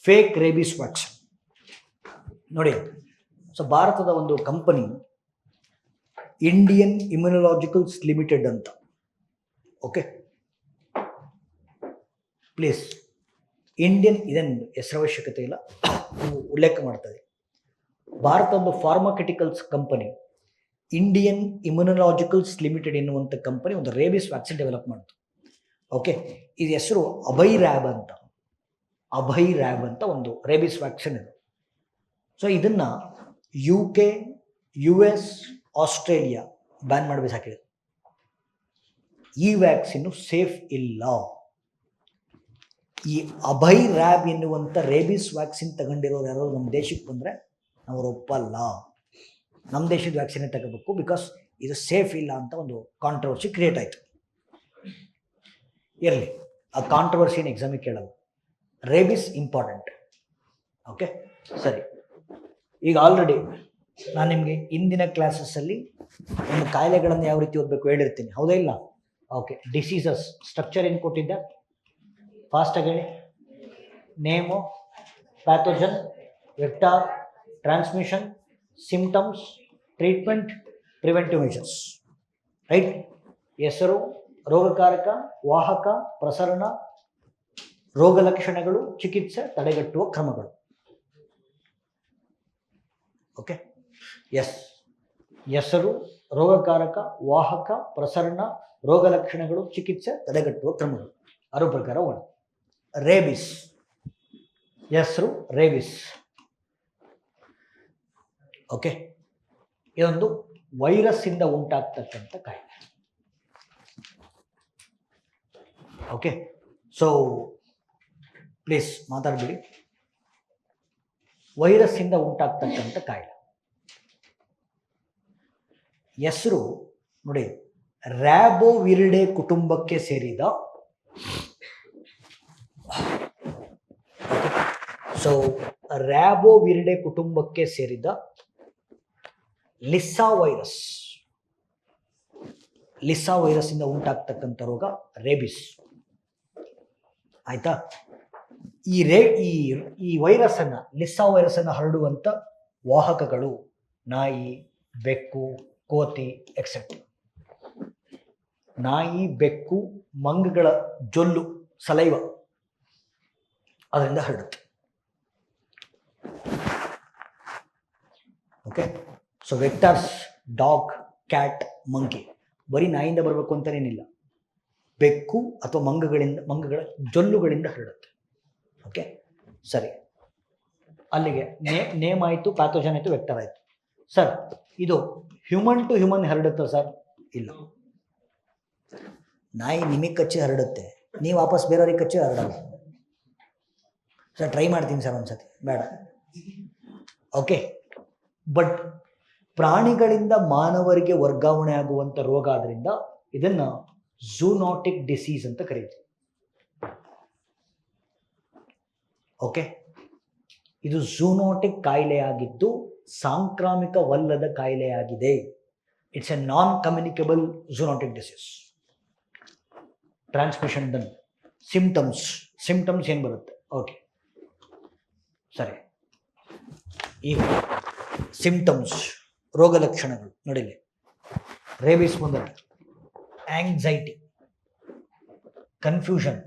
Fake rabies vaccine ನೋಡಿ. So ಭಾರತದ ಒಂದು ಕಂಪನಿ ಇಂಡಿಯನ್ ಇಮ್ಯುನಲಾಜಿಕಲ್ಸ್ ಲಿಮಿಟೆಡ್ ಅಂತ. ಓಕೆ, ಪ್ಲೀಸ್ ಇಂಡಿಯನ್ ಇದನ್ನು ಹೆಸರಾವಶ್ಯಕತೆ ಇಲ್ಲ, ಉಲ್ಲೇಖ ಮಾಡ್ತದೆ. ಭಾರತ ಒಂದು ಫಾರ್ಮಾಕ್ಯೂಟಿಕಲ್ಸ್ ಕಂಪನಿ ಇಂಡಿಯನ್ ಇಮ್ಯುನಲಾಜಿಕಲ್ಸ್ ಲಿಮಿಟೆಡ್ ಎನ್ನುವಂಥ ಕಂಪನಿ ಒಂದು ರೇಬಿಸ್ ವ್ಯಾಕ್ಸಿನ್ ಡೆವಲಪ್ ಮಾಡಿತು. ಓಕೆ, ಇದು ಹೆಸರು ಅಭಯ್ ರ್ಯಾಬ್ ಅಂತ ಒಂದು ರೇಬಿಸ್ ವ್ಯಾಕ್ಸಿನ್ ಇದೆ. ಸೊ ಇದನ್ನು UK, US, ಆಸ್ಟ್ರೇಲಿಯಾ ಬ್ಯಾನ್ ಮಾಡಬೇಕಾಗಿದೆ. ಈ ವ್ಯಾಕ್ಸಿನ್ನು ಸೇಫ್ ಇಲ್ಲ. ಈ ಅಭಯ್ ರ್ಯಾಬ್ ಎನ್ನುವಂಥ ರೇಬಿಸ್ ವ್ಯಾಕ್ಸಿನ್ ತಗೊಂಡಿರೋರು ಯಾರೋ ನಮ್ಮ ದೇಶಕ್ಕೆ ಬಂದರೆ ನಾವು ಒಪ್ಪಲ್ಲ. ನಮ್ಮ ದೇಶದ ವ್ಯಾಕ್ಸಿನೇ ತಗೋಬೇಕು, ಬಿಕಾಸ್ ಇದು ಸೇಫ್ ಇಲ್ಲ ಅಂತ ಒಂದು ಕಾಂಟ್ರವರ್ಸಿ ಕ್ರಿಯೇಟ್ ಆಯಿತು. ಇರಲಿ, ಆ ಕಾಂಟ್ರವರ್ಸಿನ ಎಕ್ಸಾಮಿಗೆ ಕೇಳಲ್ಲ. Rabies important. ಓಕೆ, ಸರಿ. ಈಗ ಆಲ್ರೆಡಿ ನಾನು ನಿಮಗೆ ಇಂದಿನ ಕ್ಲಾಸಸ್ಸಲ್ಲಿ ಒಂದು ಕಾಯಿಲೆಗಳನ್ನು ಯಾವ ರೀತಿ ಓದಬೇಕು ಹೇಳಿರ್ತೀನಿ, ಹೌದಾ ಇಲ್ಲ? ಓಕೆ, ಡಿಸೀಸಸ್ ಸ್ಟ್ರಕ್ಚರ್ ಏನು ಕೊಟ್ಟಿದ್ದೆ? ಫಾಸ್ಟಾಗಿ ಹೇಳಿ. Name, pathogen, vector, transmission, symptoms, treatment, preventive measures. Right? ಹೆಸರು, ರೋಗಕಾರಕ, ವಾಹಕ, ಪ್ರಸರಣ, ರೋಗ ಲಕ್ಷಣಗಳು, ಚಿಕಿತ್ಸೆ, ತಡೆಗಟ್ಟುವ ಕ್ರಮಗಳು. Okay, yes. ಹೆಸರು, ರೋಗಕಾರಕ, ವಾಹಕ, ಪ್ರಸರಣ, ರೋಗ ಲಕ್ಷಣಗಳು, ಚಿಕಿತ್ಸೆ, ತಡೆಗಟ್ಟುವ ಕ್ರಮಗಳು. 6 ಪ್ರಕಾರ 1. ರೇಬಿಸ್, ಹೆಸರು ರೇಬಿಸ್. ಓಕೆ, ಇದೊಂದು ವೈರಸ್ ಇಂದ ಉಂಟಾಗ್ತಕ್ಕಂಥ ಕಾಯಿಲೆ. ಓಕೆ, ಸೊ ಪ್ಲೀಸ್ ಮಾತಾಡಬೇಡಿ. ವೈರಸ್ ಇಂದ ಉಂಟಾಗ್ತಕ್ಕಂಥ ಕಾಯಿಲೆ. ಹೆಸರು ನೋಡಿ, ರ್ಯಾಬೋವಿರಿಡೆ ಕುಟುಂಬಕ್ಕೆ ಸೇರಿದ. ಸೊ ರ್ಯಾಬೋವಿರಿಡೆ ಕುಟುಂಬಕ್ಕೆ ಸೇರಿದ ಲಿಸ್ಸಾ ವೈರಸ್. ಲಿಸ್ಸಾ ವೈರಸ್ ಇಂದ ಉಂಟಾಗ್ತಕ್ಕಂಥ ರೋಗ ರೇಬಿಸ್. ಆಯ್ತಾ? ಈ ವೈರಸ್ ಅನ್ನ, ಲಿಸ್ಸಾ ವೈರಸ್ ಅನ್ನು ಹರಡುವಂತ ವಾಹಕಗಳು ನಾಯಿ, ಬೆಕ್ಕು, ಕೋತಿ ಎಕ್ಸೆಟ್ರಾ. ನಾಯಿ, ಬೆಕ್ಕು, ಮಂಗಗಳ ಜೊಲ್ಲು, ಸಲೈವ, ಅದರಿಂದ ಹರಡುತ್ತೆ. Okay, so vectors dog, cat, monkey. ಬರೀ ನಾಯಿಂದ ಬರಬೇಕು ಅಂತನೇನಿಲ್ಲ, ಬೆಕ್ಕು ಅಥವಾ ಮಂಗಗಳ ಜೊಲ್ಲುಗಳಿಂದ ಹರಡುತ್ತೆ. ಓಕೆ, ಸರಿ. ಅಲ್ಲಿಗೆ ನೇಮ್ ಆಯಿತು, ಪ್ಯಾಥೋಜನ್ ಆಯಿತು, ವೆಕ್ಟರ್ ಆಯಿತು. ಸರ್, ಇದು ಹ್ಯೂಮನ್ ಟು ಹ್ಯೂಮನ್ ಹರಡುತ್ತಾ ಸರ್? ಇಲ್ಲ. ನಾಯಿ ನಿಮಗೆ ಕಚ್ಚಿ ಹರಡುತ್ತೆ, ನೀವು ವಾಪಸ್ ಬೇರೆಯವ್ರಿಗೆ ಕಚ್ಚಿ ಹರಡಲ್ಲ. ಸರ್ ಟ್ರೈ ಮಾಡ್ತೀನಿ ಸರ್ ಒಂದ್ಸತಿ, ಬೇಡ. ಓಕೆ, ಬಟ್ ಪ್ರಾಣಿಗಳಿಂದ ಮಾನವರಿಗೆ ವರ್ಗಾವಣೆ ಆಗುವಂಥ ರೋಗ ಆದ್ರಿಂದ ಇದನ್ನು ಝೂನೋಟಿಕ್ ಡಿಸೀಸ್ ಅಂತ ಕರೀತೀವಿ. ಓಕೆ, ಇದು ಝೂನೋಟಿಕ್ ಕಾಯಿಲೆಯಾಗಿದ್ದು ಸಾಂಕ್ರಾಮಿಕವಲ್ಲದ ಕಾಯಿಲೆಯಾಗಿದೆ. It's A non communicable zoonotic disease. Transmission done. Symptoms ಏನು ಬರುತ್ತೆ? ಓಕೆ, ಸರಿ. ಈಗ ಸಿಂಪ್ಟಮ್ಸ್, ರೋಗ ಲಕ್ಷಣಗಳು ನೋಡಿಲಿ. ರೇಬಿಸ್ ಮುಂದೆ ಆಂಗ್ಸೈಟಿ, ಕನ್ಫ್ಯೂಷನ್,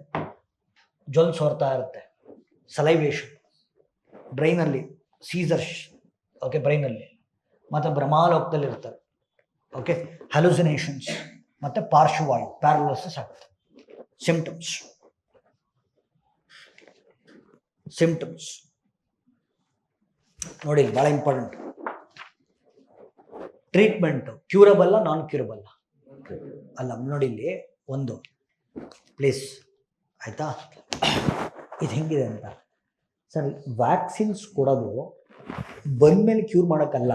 ಜೊಲ್ ಸೋರ್ತಾ ಇರುತ್ತೆ, ಸಲೈವೇಷನ್, ಬ್ರೈನಲ್ಲಿ ಸೀಸರ್ಸ್. ಓಕೆ, ಬ್ರೈನಲ್ಲಿ ಮತ್ತು ಭ್ರಮಾಲೋಕದಲ್ಲಿ ಇರ್ತಾರೆ. ಓಕೆ, ಹ್ಯಾಲುಸಿನೇಷನ್ಸ್ ಮತ್ತು ಪಾರ್ಶ್ವವಾಯು, ಪ್ಯಾರಲಿಸಿಸ್ ಆಗುತ್ತೆ. ಸಿಂಪ್ಟಮ್ಸ್ ನೋಡಿ, ಭಾಳ ಇಂಪಾರ್ಟೆಂಟ್. ಟ್ರೀಟ್ಮೆಂಟ್ ಕ್ಯೂರಬಲ್ಲ, ನಾನ್ ಕ್ಯೂರಬಲ್ಲ ಅಲ್ಲ. ನೋಡಿ ಇಲ್ಲಿ ಒಂದು ಪ್ಲೀಸ್, ಆಯಿತಾ? ಇದು ಹೆಂಗಿದೆ ಅಂತ ಸರ್, ವ್ಯಾಕ್ಸಿನ್ಸ್ ಕೊಡೋದು ಬಂದಮೇಲೆ ಕ್ಯೂರ್ ಮಾಡೋಕ್ಕಲ್ಲ,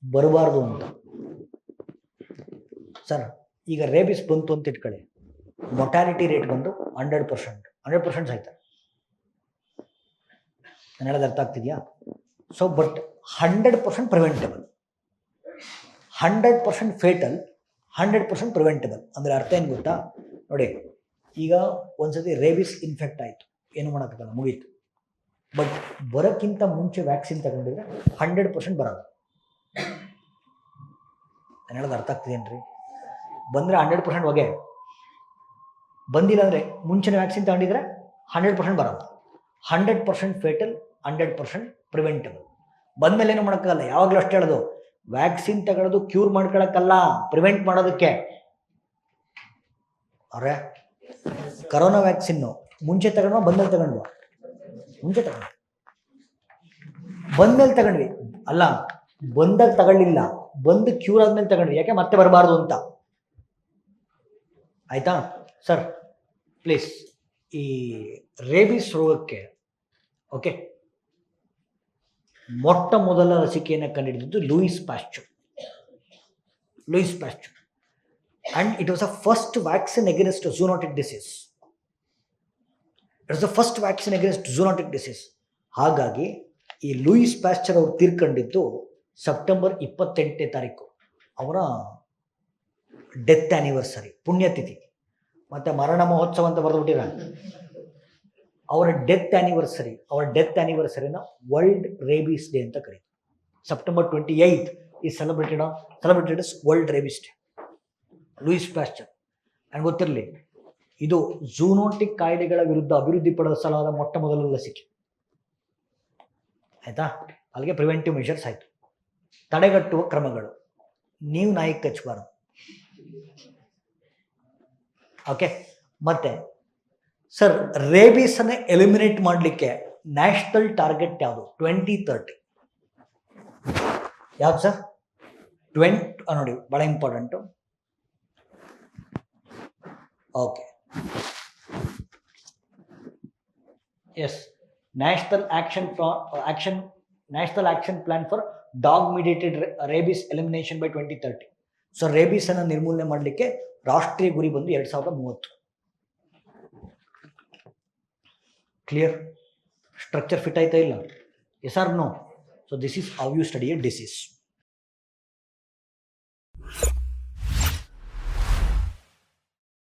ಬರಬಾರ್ದು ಅಂತ. ಸರ್, ಈಗ ರೇಬಿಸ್ ಬಂತು ಅಂತ ಇಟ್ಕೊಳ್ಳಿ, ಮೊಟಾಲಿಟಿ ರೇಟ್ ಬಂದು 100% ಸಾಯ್ತಾರೆ. ನಾನು ಹೇಳೋದು ಅರ್ಥ ಆಗ್ತಿದೆಯಾ? So but 100% preventable, 100% fatal, 100% preventable. ಅಂದರೆ ಅರ್ಥ ಏನು ಗೊತ್ತಾ? ನೋಡಿ, ಈಗ ಒಂದ್ಸತಿ ರೇಬಿಸ್ ಇನ್ಫೆಕ್ಟ್ ಆಯಿತು, ಏನು ಮಾಡೋಕ್ಕಾಗಲ್ಲ, ಮುಗೀತು. ಬಟ್ ಬರೋಕ್ಕಿಂತ ಮುಂಚೆ ವ್ಯಾಕ್ಸಿನ್ ತಗೊಂಡಿದ್ರೆ 100% ಬರೋದು. ನಾನು ಹೇಳೋದು ಅರ್ಥ ಆಗ್ತಿದೇನ್ರಿ? ಬಂದರೆ 100% ಹೊಗೆ, ಬಂದಿಲ್ಲ ಅಂದರೆ ಮುಂಚೆನೇ ವ್ಯಾಕ್ಸಿನ್ ತಗೊಂಡಿದ್ರೆ 100% ಬರೋದು. 100% ಫೇಟಲ್, 100% ಪ್ರಿವೆಂಟಬಲ್. ಬಂದಮೇಲೆ ಏನು ಮಾಡೋಕ್ಕಾಗಲ್ಲ. ಯಾವಾಗಲೂ ಅಷ್ಟು ಹೇಳೋದು, ವ್ಯಾಕ್ಸಿನ್ ತಗೊಳ್ಳೋದು ಕ್ಯೂರ್ ಮಾಡ್ಕೊಳಕ್ಕಲ್ಲ, ಪ್ರಿವೆಂಟ್ ಮಾಡೋದಕ್ಕೆ. ಅವರೇ ಕರೋನಾ ವ್ಯಾಕ್ಸಿನ್ನು ಮುಂಚೆ ತಗೊಂಡ್ವಾ ಬಂದಲ್ಲಿ ತಗೊಂಡ್ವಾ? ಮುಂಚೆ ತಗೊಂಡ್ವಿ. ಬಂದ್ಮೇಲೆ ತಗೊಂಡ್ವಿ ಅಲ್ಲ, ಬಂದಾಗ ತಗೊಳ್ಳಿಲ್ಲ, ಬಂದು ಕ್ಯೂರ್ ಆದ್ಮೇಲೆ ತಗೊಂಡ್ವಿ. ಯಾಕೆ? ಮತ್ತೆ ಬರಬಾರ್ದು ಅಂತ. ಆಯ್ತಾ ಸರ್? ಪ್ಲೀಸ್, ಈ ರೇಬಿಸ್ ರೋಗಕ್ಕೆ ಓಕೆ ಮೊಟ್ಟ ಮೊದಲ ಲಸಿಕೆಯನ್ನು ಕಂಡುಹಿಡಿದಿದ್ದು Louis Pasteur. And it was the first vaccine against zoonotic disease. ಹಾಗಾಗಿ ಈ ಲೂಯಿಸ್ ಪ್ಯಾಶ್ಚರ್ ಅವರು ತೀರ್ಕೊಂಡಿದ್ದು ಸೆಪ್ಟೆಂಬರ್ 28ನೇ ತಾರೀಕು, ಅವರ ಡೆತ್ ಆ್ಯನಿವರ್ಸರಿ, ಪುಣ್ಯತಿಥಿ. ಮತ್ತು ಮರಣ ಮಹೋತ್ಸವ ಅಂತ ಬರೆದುಬಿಟ್ಟಿರ. ಅವರ ಡೆತ್ ಆ್ಯನಿವರ್ಸರಿನ ವರ್ಲ್ಡ್ ರೇಬೀಸ್ ಡೇ ಅಂತ ಕರೀತಾರೆ. September 28 is celebrated as world rabies day. Louis Pasteur. ನನಗೆ ಗೊತ್ತಿರಲಿ, ಇದು ಝೂನೋಟಿಕ್ ಕಾಯಿಲೆಗಳ ವಿರುದ್ಧ ಅಭಿವೃದ್ಧಿಪಡಿಸಲಾದ ಮೊಟ್ಟ ಮೊದಲ ಲಸಿಕೆ. ಆಯಿತಾ? ಅಲ್ಲಿಗೆ ಪ್ರಿವೆಂಟಿವ್ ಮೆಷರ್ಸ್ ಆಯಿತು. ತಡೆಗಟ್ಟುವ ಕ್ರಮಗಳು, ನೀವು ನಾಯಿಗೆ ಕಚ್ಚಬಾರ್ದು. ಓಕೆ. ಮತ್ತೆ ಸರ್, ರೇಬೀಸನ್ನು ಎಲಿಮಿನೇಟ್ ಮಾಡಲಿಕ್ಕೆ ನ್ಯಾಷನಲ್ ಟಾರ್ಗೆಟ್ ಯಾವುದು? 2030. ಯಾವುದು ಸರ್? ನೋಡಿ, ಭಾಳ important. Okay, yes, national action plan for dog mediated rabies elimination by 2030. So ರೇಬೀಸನ್ನು ನಿರ್ಮೂಲನೆ ಮಾಡಲಿಕ್ಕೆ ರಾಷ್ಟ್ರೀಯ ಗುರಿ ಬಂದು 2030. ಕ್ಲಿಯರ್? ಸ್ಟ್ರಕ್ಚರ್ ಫಿಟ್ ಆಯ್ತಾ ಇಲ್ಲ? Yes or no? So this is how you study a disease.